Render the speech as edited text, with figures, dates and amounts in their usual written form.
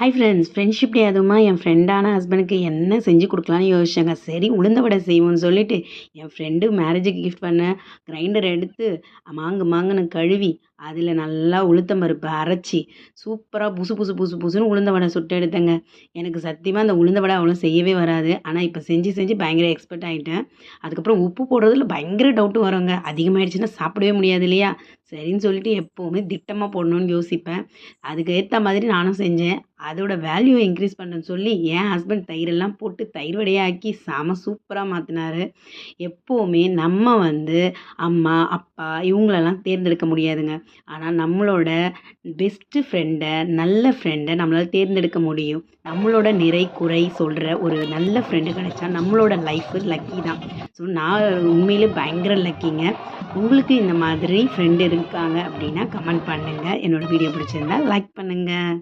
Hi friends, friendship day அதுவுமா என் ஃப்ரெண்டான ஹஸ்பண்டுக்கு என்ன செஞ்சு கொடுக்கலான்னு யோசிச்சேங்க. சரி உளுந்த வடை செய்வோம்னு சொல்லிட்டு என் ஃப்ரெண்டு மேரேஜுக்கு கிஃப்ட் பண்ண கிரைண்டர் எடுத்து மாங்குன்னு கழுவி அதில் நல்லா உளுத்தம் பருப்பு அரைச்சி சூப்பராக புசு புசு புசு புசுன்னு உளுந்த வடை சுட்டு எடுத்தேங்க. எனக்கு சத்தியமாக அந்த உளுந்த வடை அவ்வளோ செய்யவே வராது. ஆனால் இப்போ செஞ்சு பயங்கர எக்ஸ்பர்ட் ஆகிட்டேன். அதுக்கப்புறம் உப்பு போடுறதுல பயங்கர டவுட்டு வருங்க. அதிகமாகிடுச்சுன்னா சாப்பிடவே முடியாது இல்லையா? சரின்னு சொல்லிட்டு எப்போவுமே திட்டமாக போடணும்னு யோசிப்பேன். அதுக்கு ஏற்ற மாதிரி நானும் செஞ்சேன். அதோட வேல்யூ இன்க்ரீஸ் பண்ணுன்னு சொல்லி என் ஹஸ்பண்ட் தயிரெல்லாம் போட்டு தயிர் வடையாக்கி செம சூப்பராக மாற்றினாரு. எப்போவுமே நம்ம அம்மா அப்பா இவங்களெல்லாம் தேர்ந்தெடுக்க முடியாதுங்க. ஆனால் நம்மளோட பெஸ்ட்டு ஃப்ரெண்டை நல்ல ஃப்ரெண்டை நம்மளால் தேர்ந்தெடுக்க முடியும். நம்மளோட நிறை குறை சொல்கிற ஒரு நல்ல ஃப்ரெண்டு கிடைச்சா நம்மளோட லைஃபு லக்கி தான். ஸோ நான் உண்மையிலே பயங்கர லக்கிங்க. உங்களுக்கு இந்த மாதிரி ஃப்ரெண்டு இருக்காங்க அப்படின்னா கமெண்ட் பண்ணுங்கள். என்னோடய வீடியோ பிடிச்சிருந்தா லைக் பண்ணுங்கள்.